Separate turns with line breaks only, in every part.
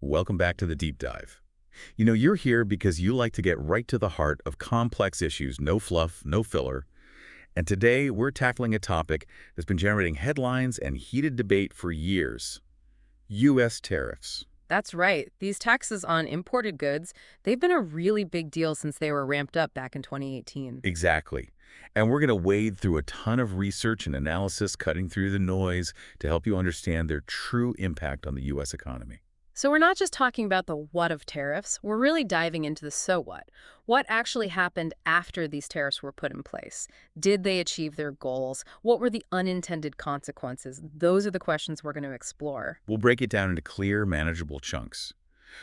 Welcome back to the deep dive. You know, you're here because you like to get right to the heart of complex issues, no fluff, no filler. And today we're tackling a topic that's been generating headlines and heated debate for years. U.S. tariffs.
That's right. These taxes on imported goods, they've been a really big deal since they were ramped up back in 2018.
Exactly. And we're going to wade through a ton of research and analysis, cutting through the noise to help you understand their true impact on the U.S. economy.
So we're not just talking about the what of tariffs, we're really diving into the so what. What actually happened after these tariffs were put in place? Did they achieve their goals? What were the unintended consequences? Those are the questions we're going to explore.
We'll break it down into clear, manageable chunks.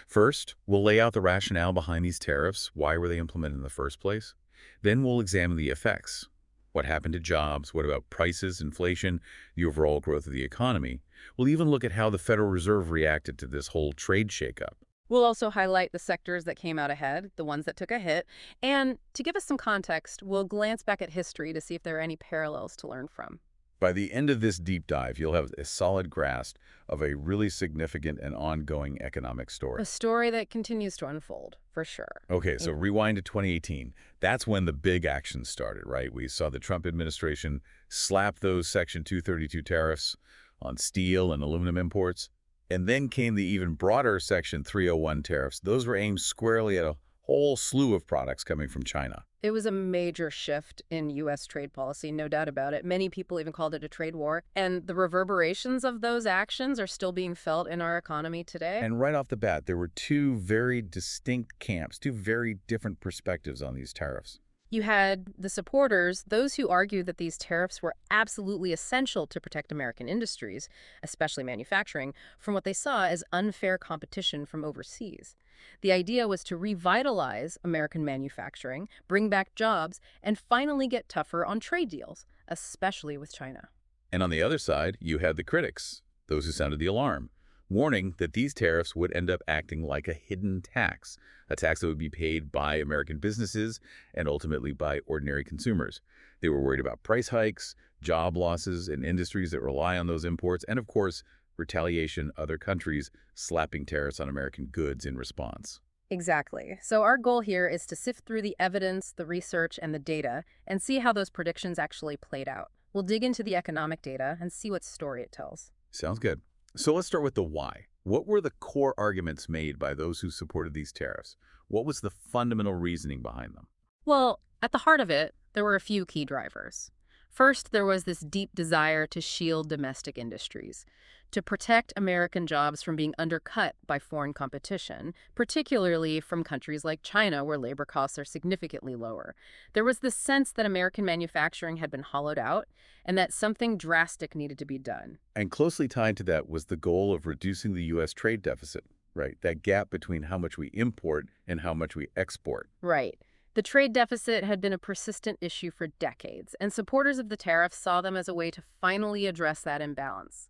First, we'll lay out the rationale behind these tariffs. Why were they implemented in the first place? Then we'll examine the effects. What happened to jobs? What about prices, inflation, the overall growth of the economy? We'll even look at how the Federal Reserve reacted to this whole trade shakeup.
We'll also highlight the sectors that came out ahead, the ones that took a hit, and to give us some context, we'll glance back at history to see if there are any parallels to learn from.
By the end of this deep dive, you'll have a solid grasp of a really significant and ongoing economic story.
A story that continues to unfold, for sure.
Okay, so rewind to 2018. That's when the big action started, right? We saw the Trump administration slap those Section 232 tariffs on steel and aluminum imports. And then came the even broader Section 301 tariffs. Those were aimed squarely at a whole slew of products coming from China.
It was a major shift in U.S. trade policy, no doubt about it. Many people even called it a trade war. And the reverberations of those actions are still being felt in our economy today.
And right off the bat, there were two very distinct camps, two very different perspectives on these tariffs.
You had the supporters, those who argued that these tariffs were absolutely essential to protect American industries, especially manufacturing, from what they saw as unfair competition from overseas. The idea was to revitalize American manufacturing, bring back jobs, and finally get tougher on trade deals, especially with China.
And on the other side, you had the critics, those who sounded the alarm, warning that these tariffs would end up acting like a hidden tax, a tax that would be paid by American businesses and ultimately by ordinary consumers. They were worried about price hikes, job losses in industries that rely on those imports, and of course, retaliation, other countries slapping tariffs on American goods in response.
Exactly. So our goal here is to sift through the evidence, the research, and the data, and see how those predictions actually played out. We'll dig into the economic data and see what story it tells.
Sounds good. So let's start with the why. What were the core arguments made by those who supported these tariffs? What was the fundamental reasoning behind them?
Well, at the heart of it, there were a few key drivers. First, there was this deep desire to shield domestic industries, to protect American jobs from being undercut by foreign competition, particularly from countries like China, where labor costs are significantly lower. There was this sense that American manufacturing had been hollowed out and that something drastic needed to be done.
And closely tied to that was the goal of reducing the U.S. trade deficit, right? That gap between how much we import and how much we export.
Right. The trade deficit had been a persistent issue for decades, and supporters of the tariffs saw them as a way to finally address that imbalance.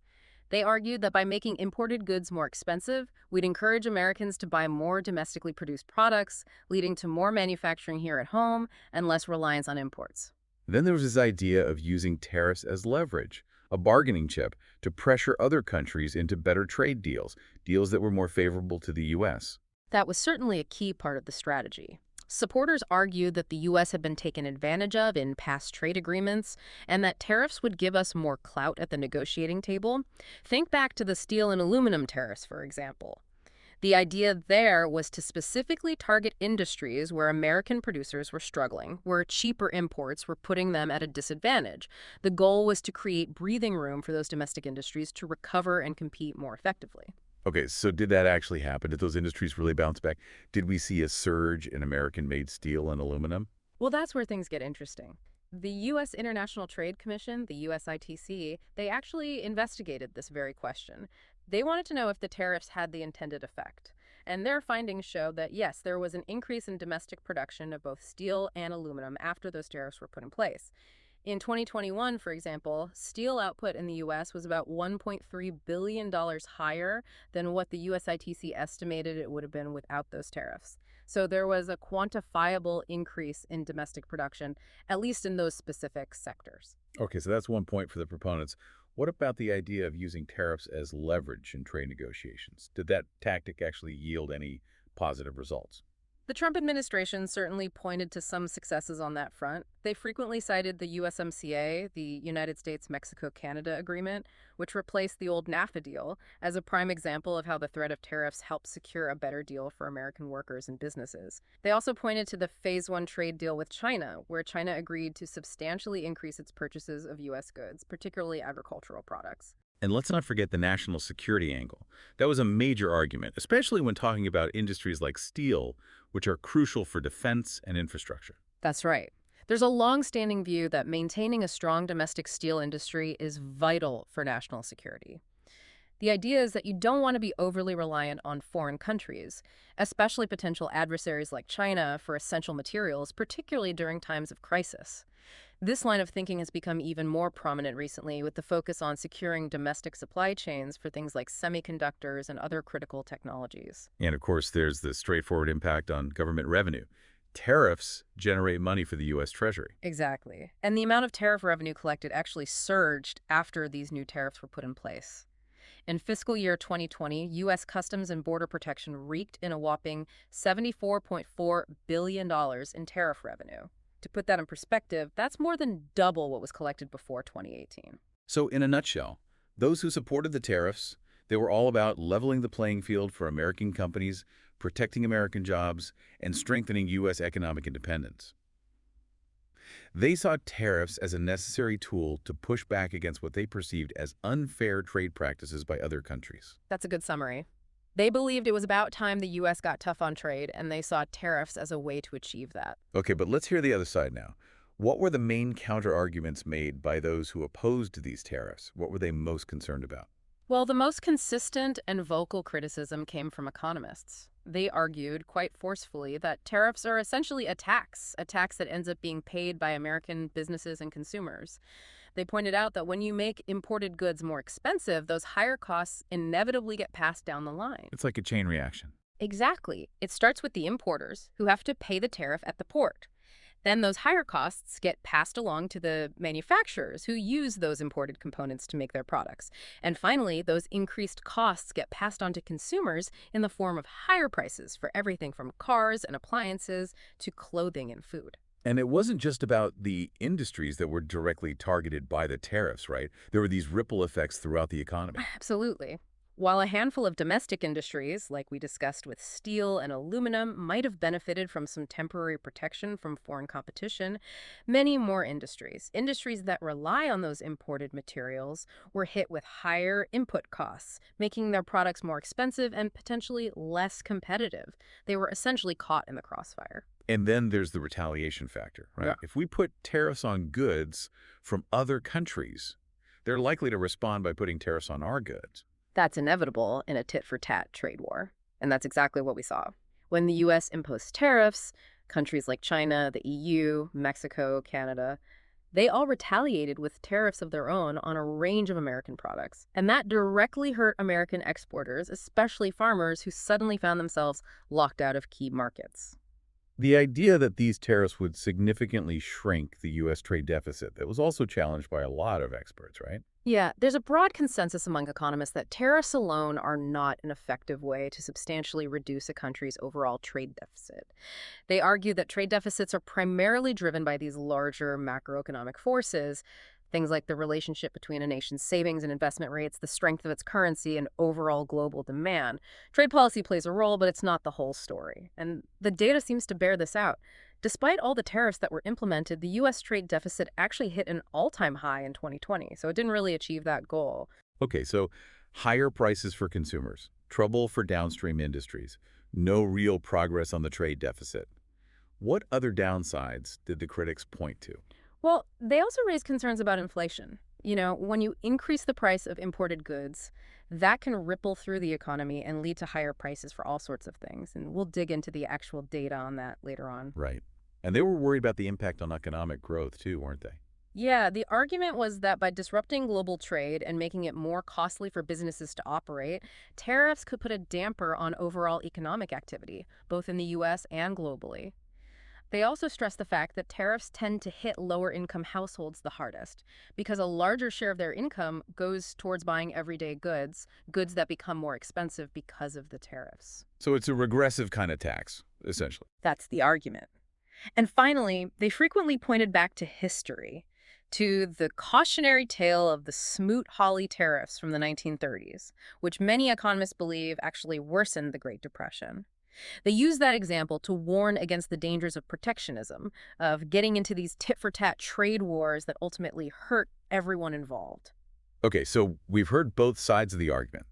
They argued that by making imported goods more expensive, we'd encourage Americans to buy more domestically produced products, leading to more manufacturing here at home and less reliance on imports.
Then there was this idea of using tariffs as leverage, a bargaining chip to pressure other countries into better trade deals, deals that were more favorable to the U.S.
That was certainly a key part of the strategy. Supporters argued that the U.S. had been taken advantage of in past trade agreements and that tariffs would give us more clout at the negotiating table. Think back to the steel and aluminum tariffs, for example. The idea there was to specifically target industries where American producers were struggling, where cheaper imports were putting them at a disadvantage. The goal was to create breathing room for those domestic industries to recover and compete more effectively.
Okay, so did that actually happen? Did those industries really bounce back? Did we see a surge in American-made steel and aluminum?
Well, that's where things get interesting. The U.S. International Trade Commission, the USITC, they actually investigated this very question. They wanted to know if the tariffs had the intended effect. And their findings show that, yes, there was an increase in domestic production of both steel and aluminum after those tariffs were put in place. In 2021, for example, steel output in the U.S. was about $1.3 billion higher than what the USITC estimated it would have been without those tariffs. So there was a quantifiable increase in domestic production, at least in those specific sectors.
Okay, so that's one point for the proponents. What about the idea of using tariffs as leverage in trade negotiations? Did that tactic actually yield any positive results?
The Trump administration certainly pointed to some successes on that front. They frequently cited the USMCA, the United States-Mexico-Canada Agreement, which replaced the old NAFTA deal, as a prime example of how the threat of tariffs helped secure a better deal for American workers and businesses. They also pointed to the Phase 1 trade deal with China, where China agreed to substantially increase its purchases of U.S. goods, particularly agricultural products.
And let's not forget the national security angle. That was a major argument, especially when talking about industries like steel, which are crucial for defense and infrastructure.
That's right. There's a long-standing view that maintaining a strong domestic steel industry is vital for national security. The idea is that you don't want to be overly reliant on foreign countries, especially potential adversaries like China, for essential materials, particularly during times of crisis. This line of thinking has become even more prominent recently with the focus on securing domestic supply chains for things like semiconductors and other critical technologies.
And of course, there's the straightforward impact on government revenue. Tariffs generate money for the U.S. Treasury.
Exactly. And the amount of tariff revenue collected actually surged after these new tariffs were put in place. In fiscal year 2020, U.S. Customs and Border Protection reeked in a whopping $74.4 billion in tariff revenue. To put that in perspective, that's more than double what was collected before 2018.
So in a nutshell, those who supported the tariffs, they were all about leveling the playing field for American companies, protecting American jobs, and strengthening U.S. economic independence. They saw tariffs as a necessary tool to push back against what they perceived as unfair trade practices by other countries.
That's a good summary. They believed it was about time the U.S. got tough on trade, and they saw tariffs as a way to achieve that.
Okay, but let's hear the other side now. What were the main counter-arguments made by those who opposed these tariffs? What were they most concerned about?
Well, the most consistent and vocal criticism came from economists. They argued quite forcefully that tariffs are essentially a tax that ends up being paid by American businesses and consumers. They pointed out that when you make imported goods more expensive, those higher costs inevitably get passed down the line.
It's like a chain reaction.
Exactly. It starts with the importers, who have to pay the tariff at the port. Then those higher costs get passed along to the manufacturers who use those imported components to make their products. And finally, those increased costs get passed on to consumers in the form of higher prices for everything from cars and appliances to clothing and food.
And it wasn't just about the industries that were directly targeted by the tariffs, right? There were these ripple effects throughout the economy.
Absolutely. While a handful of domestic industries, like we discussed with steel and aluminum, might have benefited from some temporary protection from foreign competition, many more industries that rely on those imported materials, were hit with higher input costs, making their products more expensive and potentially less competitive. They were essentially caught in the crossfire.
And then there's the retaliation factor, right?
Yeah.
If we put tariffs on goods from other countries, they're likely to respond by putting tariffs on our goods.
That's inevitable in a tit-for-tat trade war. And that's exactly what we saw. When the U.S. imposed tariffs, countries like China, the EU, Mexico, Canada, they all retaliated with tariffs of their own on a range of American products. And that directly hurt American exporters, especially farmers who suddenly found themselves locked out of key markets.
The idea that these tariffs would significantly shrink the U.S. trade deficit, that was also challenged by a lot of experts, right?
Yeah, there's a broad consensus among economists that tariffs alone are not an effective way to substantially reduce a country's overall trade deficit. They argue that trade deficits are primarily driven by these larger macroeconomic forces, things like the relationship between a nation's savings and investment rates, the strength of its currency, and overall global demand. Trade policy plays a role, but it's not the whole story. And the data seems to bear this out. Despite all the tariffs that were implemented, the U.S. trade deficit actually hit an all-time high in 2020, so it didn't really achieve that goal.
Okay, so higher prices for consumers, trouble for downstream industries, no real progress on the trade deficit. What other downsides did the critics point to?
Well, they also raised concerns about inflation. When you increase the price of imported goods, that can ripple through the economy and lead to higher prices for all sorts of things. And we'll dig into the actual data on that later on.
Right. And they were worried about the impact on economic growth too, weren't they?
Yeah, the argument was that by disrupting global trade and making it more costly for businesses to operate, tariffs could put a damper on overall economic activity, both in the U.S. and globally. They also stress the fact that tariffs tend to hit lower-income households the hardest because a larger share of their income goes towards buying everyday goods, goods that become more expensive because of the tariffs.
So it's a regressive kind of tax, essentially.
That's the argument. And finally, they frequently pointed back to history, to the cautionary tale of the Smoot-Hawley tariffs from the 1930s, which many economists believe actually worsened the Great Depression. They use that example to warn against the dangers of protectionism, of getting into these tit-for-tat trade wars that ultimately hurt everyone involved.
Okay, so we've heard both sides of the argument.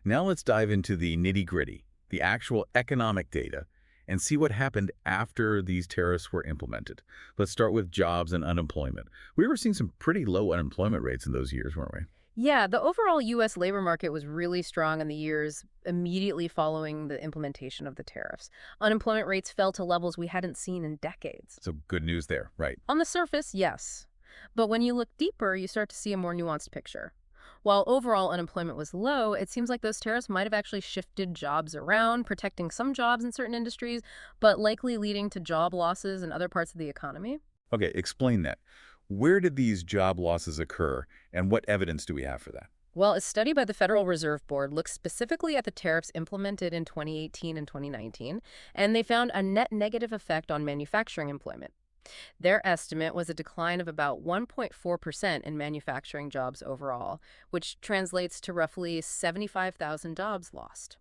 Now let's dive into the nitty-gritty, the actual economic data, and see what happened after these tariffs were implemented. Let's start with jobs and unemployment. We were seeing some pretty low unemployment rates in those years, weren't we?
Yeah, the overall U.S. labor market was really strong in the years immediately following the implementation of the tariffs. Unemployment rates fell to levels we hadn't seen in decades.
So good news there, right?
On the surface, yes. But when you look deeper, you start to see a more nuanced picture. While overall unemployment was low, it seems like those tariffs might have actually shifted jobs around, protecting some jobs in certain industries, but likely leading to job losses in other parts of the economy.
Okay, explain that. Where did these job losses occur, and what evidence do we have for that?
Well, a study by the Federal Reserve Board looks specifically at the tariffs implemented in 2018 and 2019, and they found a net negative effect on manufacturing employment. Their estimate was a decline of about 1.4% in manufacturing jobs overall, which translates to roughly 75,000 jobs lost.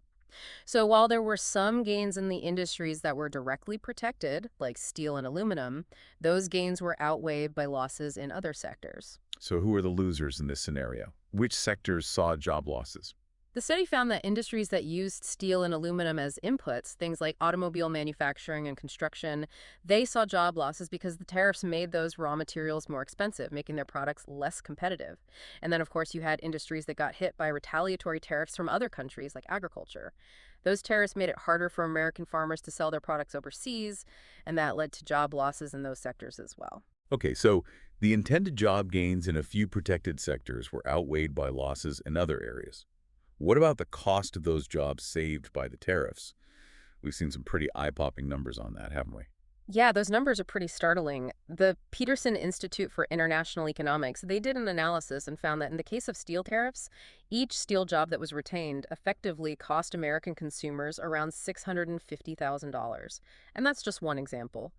So while there were some gains in the industries that were directly protected, like steel and aluminum, those gains were outweighed by losses in other sectors.
So who are the losers in this scenario? Which sectors saw job losses?
The study found that industries that used steel and aluminum as inputs, things like automobile manufacturing and construction, they saw job losses because the tariffs made those raw materials more expensive, making their products less competitive. And then, of course, you had industries that got hit by retaliatory tariffs from other countries, like agriculture. Those tariffs made it harder for American farmers to sell their products overseas, and that led to job losses in those sectors as well.
Okay, so the intended job gains in a few protected sectors were outweighed by losses in other areas. What about the cost of those jobs saved by the tariffs? We've seen some pretty eye-popping numbers on that, haven't we?
Yeah, those numbers are pretty startling. The Peterson Institute for International Economics, they did an analysis and found that in the case of steel tariffs, each steel job that was retained effectively cost American consumers around $650,000. And that's just one example.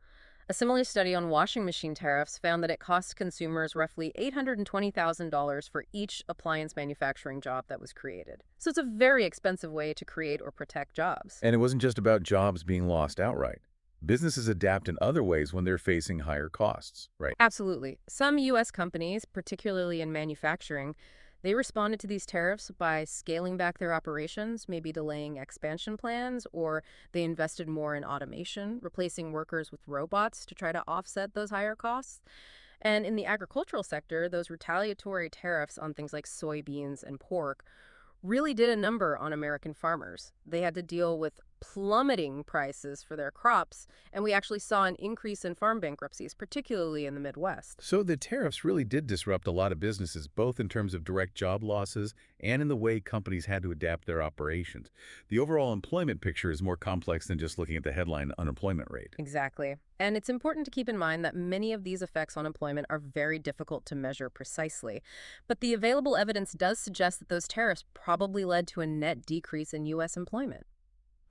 A similar study on washing machine tariffs found that it cost consumers roughly $820,000 for each appliance manufacturing job that was created. So it's a very expensive way to create or protect jobs.
And it wasn't just about jobs being lost outright. Businesses adapt in other ways when they're facing higher costs, right?
Absolutely. Some U.S. companies, particularly in manufacturing, they responded to these tariffs by scaling back their operations, maybe delaying expansion plans, or they invested more in automation, replacing workers with robots to try to offset those higher costs. And in the agricultural sector, those retaliatory tariffs on things like soybeans and pork really did a number on American farmers. They had to deal with plummeting prices for their crops, and we actually saw an increase in farm bankruptcies, particularly in the Midwest.
So the tariffs really did disrupt a lot of businesses, both in terms of direct job losses and in the way companies had to adapt their operations. The overall employment picture is more complex than just looking at the headline unemployment rate.
Exactly. And it's important to keep in mind that many of these effects on employment are very difficult to measure precisely. But the available evidence does suggest that those tariffs probably led to a net decrease in U.S. employment.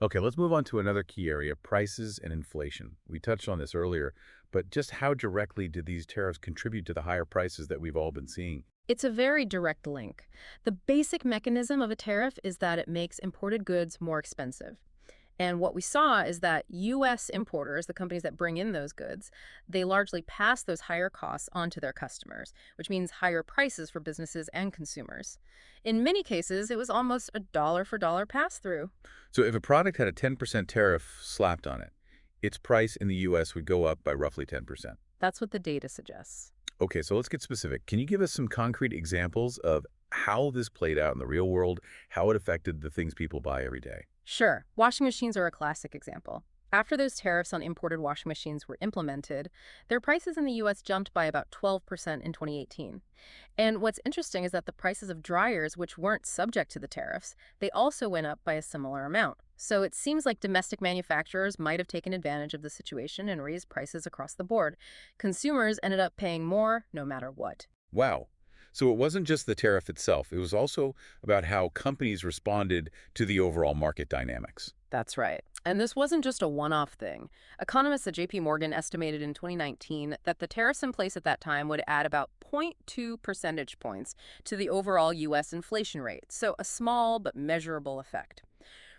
Okay, let's move on to another key area, prices and inflation. We touched on this earlier, but just how directly did these tariffs contribute to the higher prices that we've all been seeing?
It's a very direct link. The basic mechanism of a tariff is that it makes imported goods more expensive. And what we saw is that U.S. importers, the companies that bring in those goods, they largely pass those higher costs onto their customers, which means higher prices for businesses and consumers. In many cases, it was almost a dollar-for-dollar pass-through.
So if a product had a 10% tariff slapped on it, its price in the U.S. would go up by roughly 10%.
That's what the data suggests.
Okay, so let's get specific. Can you give us some concrete examples of how this played out in the real world, how it affected the things people buy every day?
Sure, washing machines are a classic example. After those tariffs on imported washing machines were implemented, their prices in the U.S. jumped by about 12% in 2018. And what's interesting is that the prices of dryers, which weren't subject to the tariffs, they also went up by a similar amount. So it seems like domestic manufacturers might have taken advantage of the situation and raised prices across the board. Consumers ended up paying more no matter what.
Wow. So it wasn't just the tariff itself. It was also about how companies responded to the overall market dynamics.
That's right. And this wasn't just a one-off thing. Economists at JP Morgan estimated in 2019 that the tariffs in place at that time would add about zero point 0.2 percentage points to the overall U.S. inflation rate, so a small but measurable effect.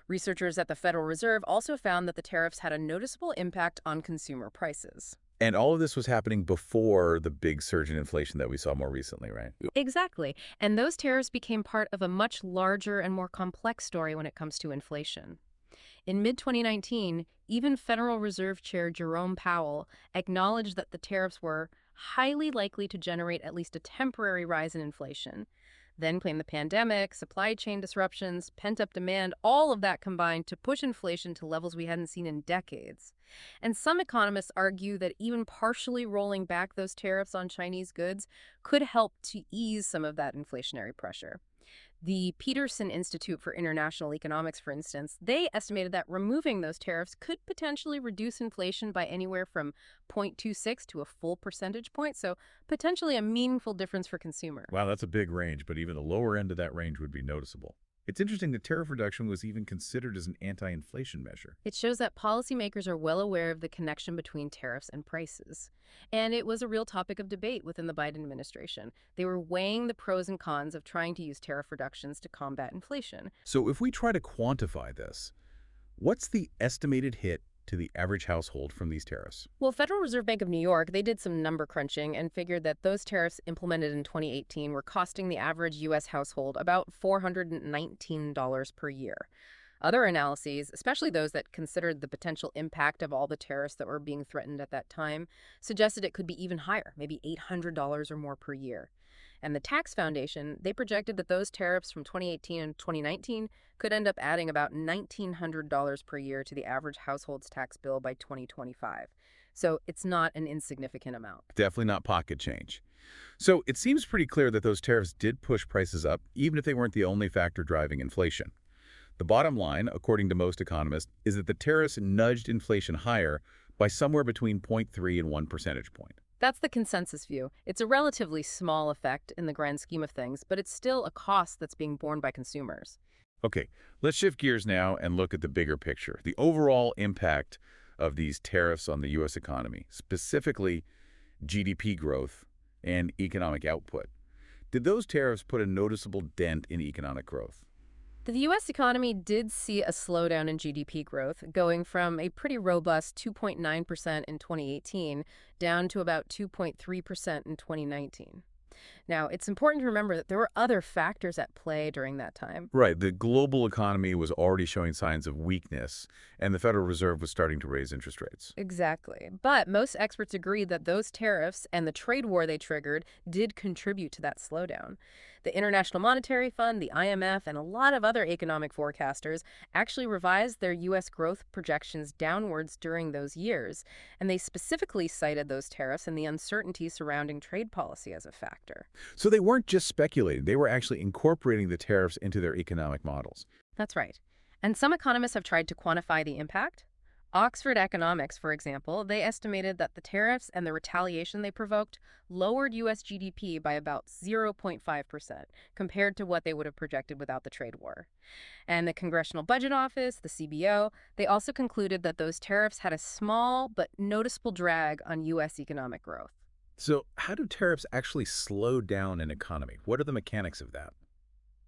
Researchers at the Federal Reserve also found that the tariffs had a noticeable impact on consumer prices.
And all of this was happening before the big surge in inflation that we saw more recently, right?
Exactly. And those tariffs became part of a much larger and more complex story when it comes to inflation. In mid-2019, even Federal Reserve Chair Jerome Powell acknowledged that the tariffs were highly likely to generate at least a temporary rise in inflation, then claimed the pandemic, supply chain disruptions, pent-up demand, all of that combined to push inflation to levels we hadn't seen in decades. And some economists argue that even partially rolling back those tariffs on Chinese goods could help to ease some of that inflationary pressure. The Peterson Institute for International Economics, for instance, they estimated that removing those tariffs could potentially reduce inflation by anywhere from 0.26 to a full percentage point, so potentially a meaningful difference for consumers.
Wow, that's a big range, but even the lower end of that range would be noticeable. It's interesting that tariff reduction was even considered as an anti-inflation measure.
It shows that policymakers are well aware of the connection between tariffs and prices. And it was a real topic of debate within the Biden administration. They were weighing the pros and cons of trying to use tariff reductions to combat inflation.
So if we try to quantify this, what's the estimated hit to the average household from these tariffs?
Well, Federal Reserve Bank of New York, they did some number crunching and figured that those tariffs implemented in 2018 were costing the average U.S. household about $419 per year. Other analyses, especially those that considered the potential impact of all the tariffs that were being threatened at that time, suggested it could be even higher, maybe $800 or more per year. And the Tax Foundation, they projected that those tariffs from 2018 and 2019 could end up adding about $1,900 per year to the average household's tax bill by 2025. So it's not an insignificant amount.
Definitely not pocket change. So it seems pretty clear that those tariffs did push prices up, even if they weren't the only factor driving inflation. The bottom line, according to most economists, is that the tariffs nudged inflation higher by somewhere between zero point 0.3 and 1 percentage point.
That's the consensus view. It's a relatively small effect in the grand scheme of things, but it's still a cost that's being borne by consumers.
Okay, let's shift gears now and look at the bigger picture, the overall impact of these tariffs on the U.S. economy, specifically GDP growth and economic output. Did those tariffs put a noticeable dent in economic growth?
The U.S. economy did see a slowdown in GDP growth, going from a pretty robust 2.9% in 2018 down to about 2.3% in 2019. Now, it's important to remember that there were other factors at play during that time.
Right, the global economy was already showing signs of weakness, and the Federal Reserve was starting to raise interest rates.
Exactly. But most experts agree that those tariffs and the trade war they triggered did contribute to that slowdown. The International Monetary Fund, the IMF, and a lot of other economic forecasters actually revised their U.S. growth projections downwards during those years, and they specifically cited those tariffs and the uncertainty surrounding trade policy as a factor.
So they weren't just speculating, they were actually incorporating the tariffs into their economic models.
That's right. And some economists have tried to quantify the impact. Oxford Economics, for example, they estimated that the tariffs and the retaliation they provoked lowered U.S. GDP by about 0.5% compared to what they would have projected without the trade war. And the Congressional Budget Office, the CBO, they also concluded that those tariffs had a small but noticeable drag on U.S. economic growth.
So how do tariffs actually slow down an economy? What are the mechanics of that?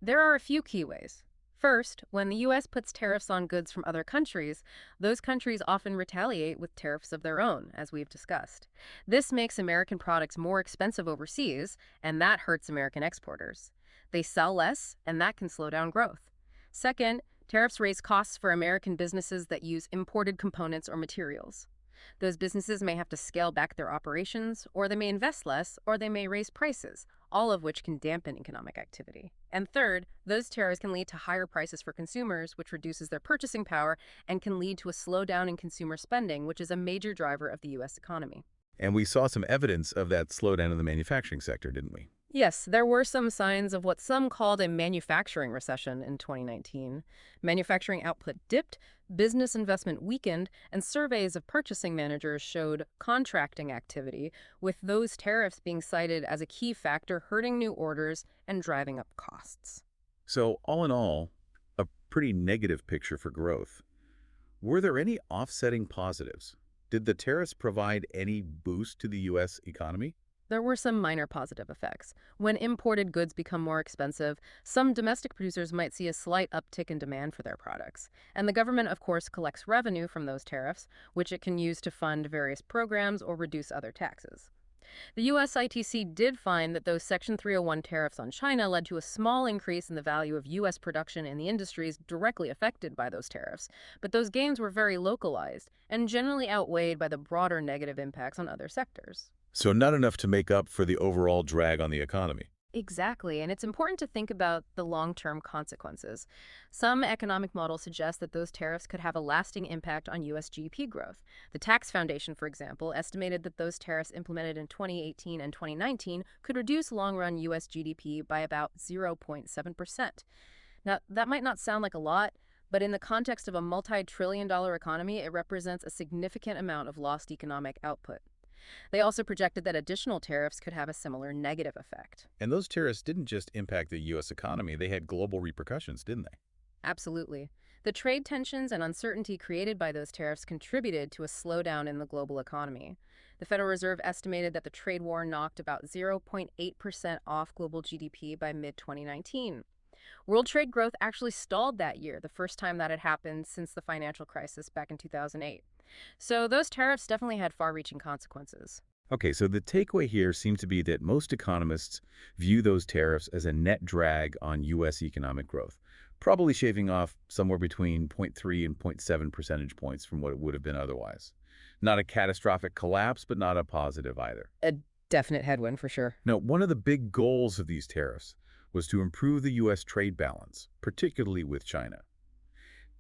There are a few key ways. First, when the U.S. puts tariffs on goods from other countries, those countries often retaliate with tariffs of their own, as we've discussed. This makes American products more expensive overseas, and that hurts American exporters. They sell less, and that can slow down growth. Second, tariffs raise costs for American businesses that use imported components or materials. Those businesses may have to scale back their operations, or they may invest less, or they may raise prices, all of which can dampen economic activity. And third, those tariffs can lead to higher prices for consumers, which reduces their purchasing power and can lead to a slowdown in consumer spending, which is a major driver of the U.S. economy.
And we saw some evidence of that slowdown in the manufacturing sector, didn't we?
Yes, there were some signs of what some called a manufacturing recession in 2019. Manufacturing output dipped, business investment weakened, and surveys of purchasing managers showed contracting activity, with those tariffs being cited as a key factor hurting new orders and driving up costs.
So all in all, a pretty negative picture for growth. Were there any offsetting positives? Did the tariffs provide any boost to the U.S. economy?
There were some minor positive effects. When imported goods become more expensive, some domestic producers might see a slight uptick in demand for their products. And the government, of course, collects revenue from those tariffs, which it can use to fund various programs or reduce other taxes. The USITC did find that those Section 301 tariffs on China led to a small increase in the value of U.S. production in the industries directly affected by those tariffs, but those gains were very localized and generally outweighed by the broader negative impacts on other sectors.
So not enough to make up for the overall drag on the economy.
Exactly, and it's important to think about the long-term consequences. Some economic models suggest that those tariffs could have a lasting impact on U.S. GDP growth. The Tax Foundation, for example, estimated that those tariffs implemented in 2018 and 2019 could reduce long-run U.S. GDP by about 0.7%. Now, that might not sound like a lot, but in the context of a multi-trillion-dollar economy, it represents a significant amount of lost economic output. They also projected that additional tariffs could have a similar negative effect.
And those tariffs didn't just impact the U.S. economy, they had global repercussions, didn't they?
Absolutely. The trade tensions and uncertainty created by those tariffs contributed to a slowdown in the global economy. The Federal Reserve estimated that the trade war knocked about 0.8% off global GDP by mid-2019. World trade growth actually stalled that year, the first time that had happened since the financial crisis back in 2008. So those tariffs definitely had far-reaching consequences.
Okay, so the takeaway here seems to be that most economists view those tariffs as a net drag on U.S. economic growth, probably shaving off somewhere between zero point 0.3 and zero point 0.7 percentage points from what it would have been otherwise. Not a catastrophic collapse, but not a positive either.
A definite headwind for sure.
Now, one of the big goals of these tariffs was to improve the U.S. trade balance, particularly with China.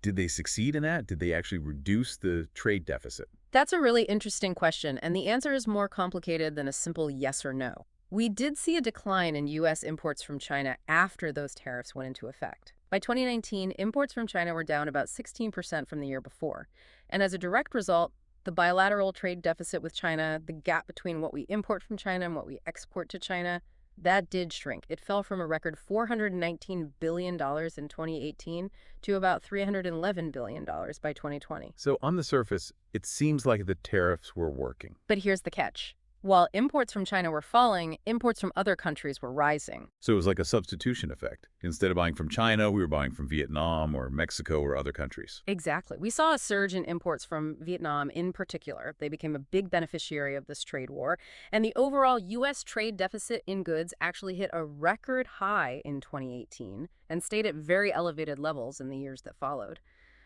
Did they succeed in that? Did they actually reduce the trade deficit?
That's a really interesting question, and the answer is more complicated than a simple yes or no. We did see a decline in U.S. imports from China after those tariffs went into effect. By 2019, imports from China were down about 16% from the year before. And as a direct result, the bilateral trade deficit with China, the gap between what we import from China and what we export to China, that did shrink. It fell from a record $419 billion in 2018 to about $311 billion by 2020.
So on the surface, it seems like the tariffs were working.
But here's the catch. While imports from China were falling, imports from other countries were rising.
So it was like a substitution effect. Instead of buying from China, we were buying from Vietnam or Mexico or other countries.
Exactly. We saw a surge in imports from Vietnam in particular. They became a big beneficiary of this trade war. And the overall U.S. trade deficit in goods actually hit a record high in 2018 and stayed at very elevated levels in the years that followed.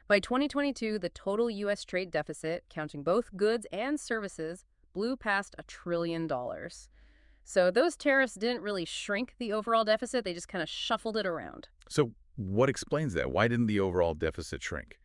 By 2022, the total U.S. trade deficit, counting both goods and services, blew past $1 trillion. So those tariffs didn't really shrink the overall deficit, they just kind of shuffled it around.
So what explains that? Why didn't the overall deficit shrink?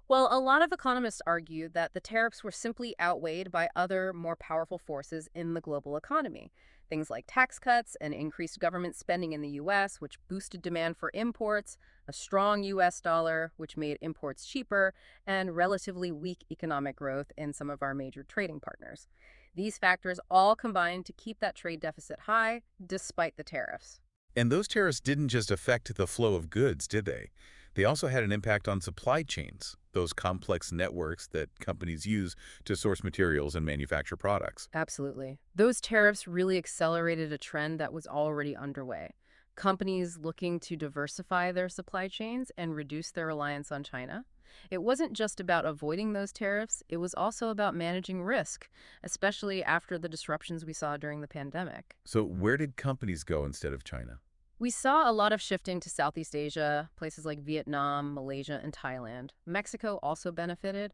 Well, a lot of economists argue that the tariffs were simply outweighed by other, more powerful forces in the global economy. Things like tax cuts and increased government spending in the U.S., which boosted demand for imports, a strong U.S. dollar, which made imports cheaper, and relatively weak economic growth in some of our major trading partners. These factors all combined to keep that trade deficit high, despite the tariffs.
And those tariffs didn't just affect the flow of goods, did they? They also had an impact on supply chains, those complex networks that companies use to source materials and manufacture products.
Absolutely. Those tariffs really accelerated a trend that was already underway. Companies looking to diversify their supply chains and reduce their reliance on China. It wasn't just about avoiding those tariffs, it was also about managing risk, especially after the disruptions we saw during the pandemic.
So where did companies go instead of China?
We saw a lot of shifting to Southeast Asia, places like Vietnam, Malaysia, and Thailand. Mexico also benefited.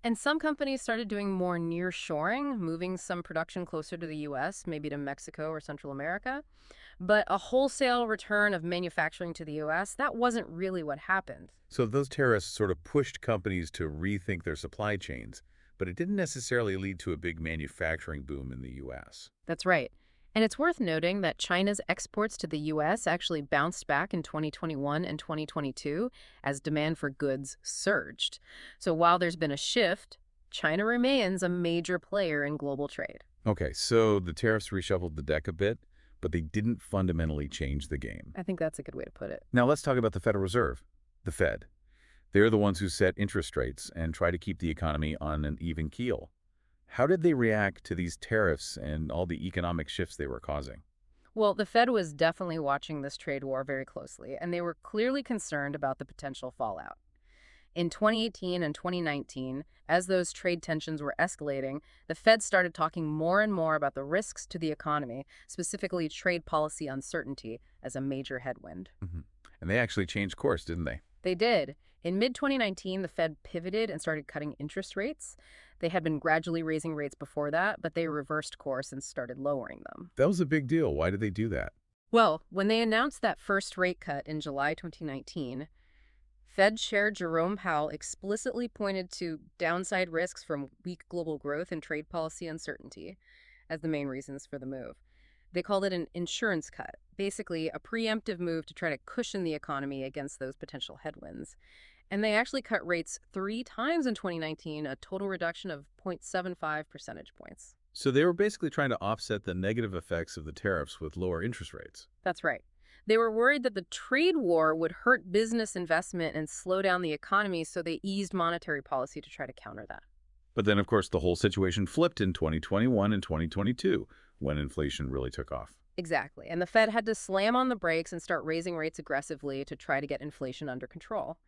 And some companies started doing more nearshoring, moving some production closer to the U.S., maybe to Mexico or Central America. But a wholesale return of manufacturing to the U.S., that wasn't really what happened.
So those tariffs sort of pushed companies to rethink their supply chains, but it didn't necessarily lead to a big manufacturing boom in the U.S.
That's right. And it's worth noting that China's exports to the U.S. actually bounced back in 2021 and 2022 as demand for goods surged. So while there's been a shift, China remains a major player in global trade.
Okay, so the tariffs reshuffled the deck a bit, but they didn't fundamentally change the game.
I think that's a good way to put it.
Now let's talk about the Federal Reserve, the Fed. They're the ones who set interest rates and try to keep the economy on an even keel. How did they react to these tariffs and all the economic shifts they were causing?
Well, the Fed was definitely watching this trade war very closely, and they were clearly concerned about the potential fallout. In 2018 and 2019, as those trade tensions were escalating, the Fed started talking more and more about the risks to the economy, specifically trade policy uncertainty, as a major headwind.
hmm And they actually changed course, didn't they?
They did. In mid-2019, the Fed pivoted and started cutting interest rates. They had been gradually raising rates before that, but they reversed course and started lowering them.
That was a big deal. Why did they do that?
Well, when they announced that first rate cut in July 2019, Fed Chair Jerome Powell explicitly pointed to downside risks from weak global growth and trade policy uncertainty as the main reasons for the move. They called it an insurance cut, basically a preemptive move to try to cushion the economy against those potential headwinds. And they actually cut rates 3 times in 2019, a total reduction of 0.75 percentage points.
So they were basically trying to offset the negative effects of the tariffs with lower interest rates.
That's right. They were worried that the trade war would hurt business investment and slow down the economy, so they eased monetary policy to try to counter that.
But then, of course, the whole situation flipped in 2021 and 2022 when inflation really took off.
Exactly. And the Fed had to slam on the brakes and start raising rates aggressively to try to get inflation under control.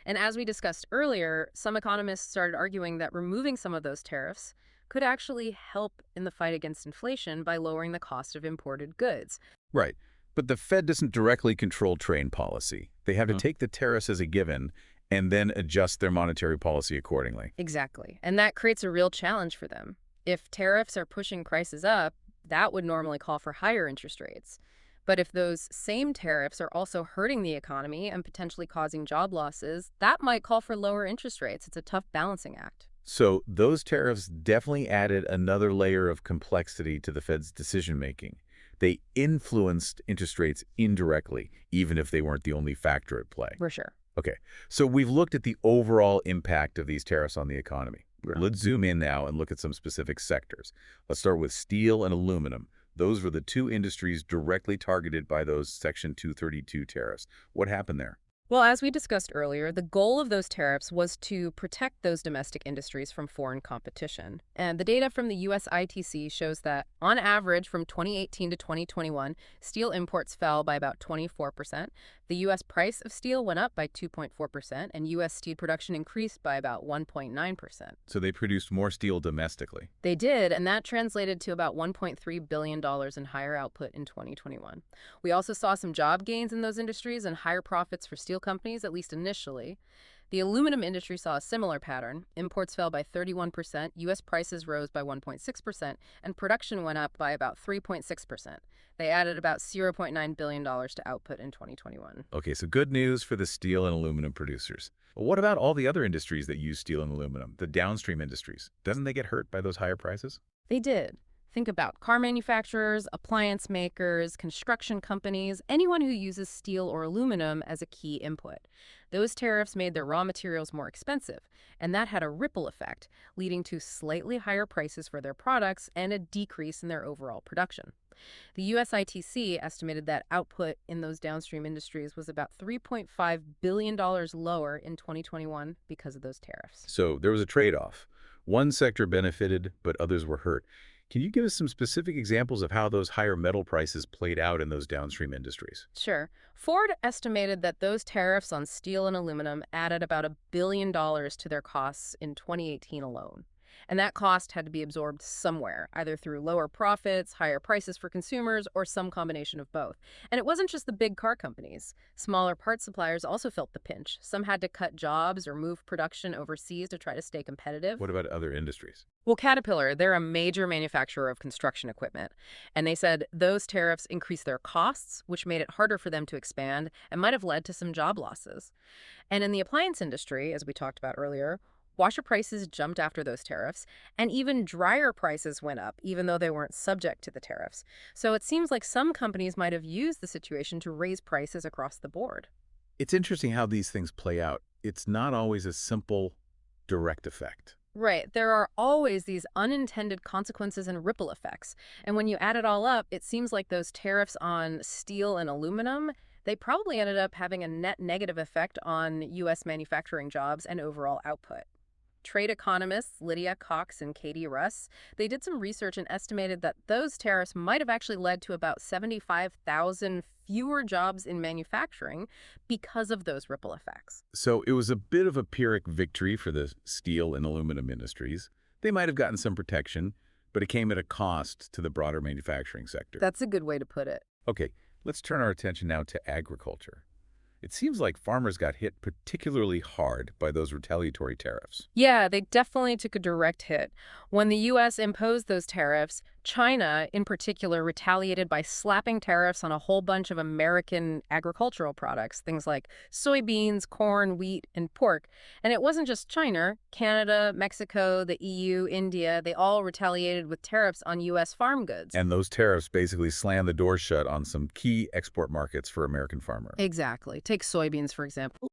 And as we discussed earlier, some economists started arguing that removing some of those tariffs could actually help in the fight against inflation by lowering the cost of imported goods.
Right. But the Fed doesn't directly control trade policy. They have to take the tariffs as a given and then adjust their monetary policy accordingly.
Exactly. And that creates a real challenge for them. If tariffs are pushing prices up, that would normally call for higher interest rates. But if those same tariffs are also hurting the economy and potentially causing job losses, that might call for lower interest rates. It's a tough balancing act.
So those tariffs definitely added another layer of complexity to the Fed's decision-making. They influenced interest rates indirectly, even if they weren't the only factor at play.
For sure.
Okay, so we've looked at the overall impact of these tariffs on the economy.
Yeah.
Let's zoom in now and look at some specific sectors. Let's start with steel and aluminum. Those were the two industries directly targeted by those Section 232 tariffs. What happened there?
Well, as we discussed earlier, the goal of those tariffs was to protect those domestic industries from foreign competition. And the data from the US ITC shows that, on average, from 2018 to 2021, steel imports fell by about 24%. The US price of steel went up by 2.4%, and US steel production increased by about 1.9%.
So they produced more steel domestically.
They did, and that translated to about $1.3 billion in higher output in 2021. We also saw some job gains in those industries and higher profits for steel companies, at least initially. The aluminum industry saw a similar pattern. Imports fell by 31%, U.S. prices rose by 1.6%, and production went up by about 3.6%. They added about $0.9 billion to output in 2021.
Okay, so good news for the steel and aluminum producers. But what about all the other industries that use steel and aluminum, the downstream industries? Doesn't they get hurt by those higher prices?
They did. Think about car manufacturers, appliance makers, construction companies, anyone who uses steel or aluminum as a key input. Those tariffs made their raw materials more expensive, and that had a ripple effect, leading to slightly higher prices for their products and a decrease in their overall production. The US ITC estimated that output in those downstream industries was about $3.5 billion lower in 2021 because of those tariffs.
So there was a trade-off. One sector benefited, but others were hurt. Can you give us some specific examples of how those higher metal prices played out in those downstream industries?
Sure. Ford estimated that those tariffs on steel and aluminum added about $1 billion to their costs in 2018 alone. And that cost had to be absorbed somewhere, either through lower profits, higher prices for consumers, or some combination of both. And it wasn't just the big car companies. Smaller part suppliers also felt the pinch. Some had to cut jobs or move production overseas to try to stay competitive.
What about other industries?
Well, Caterpillar, they're a major manufacturer of construction equipment. And they said those tariffs increased their costs, which made it harder for them to expand and might have led to some job losses. And in the appliance industry, as we talked about earlier, Washer prices jumped after those tariffs, and even dryer prices went up, even though they weren't subject to the tariffs. So it seems like some companies might have used the situation to raise prices across the board.
It's interesting how these things play out. It's not always a simple, direct effect.
Right. There are always these unintended consequences and ripple effects. And when you add it all up, it seems like those tariffs on steel and aluminum, they probably ended up having a net negative effect on U.S. manufacturing jobs and overall output. Trade economists Lydia Cox and Katie Russ, they did some research and estimated that those tariffs might have actually led to about 75,000 fewer jobs in manufacturing because of those ripple effects.
So it was a bit of a Pyrrhic victory for the steel and aluminum industries. They might have gotten some protection, but it came at a cost to the broader manufacturing sector.
That's a good way to put it.
Okay, let's turn our attention now to agriculture. It seems like farmers got hit particularly hard by those retaliatory tariffs.
Yeah, they definitely took a direct hit. When the U.S. imposed those tariffs, China, in particular, retaliated by slapping tariffs on a whole bunch of American agricultural products, things like soybeans, corn, wheat, and pork. And it wasn't just China. Canada, Mexico, the EU, India, they all retaliated with tariffs on U.S. farm goods.
And those tariffs basically slammed the door shut on some key export markets for American farmers.
Exactly. Take soybeans, for example.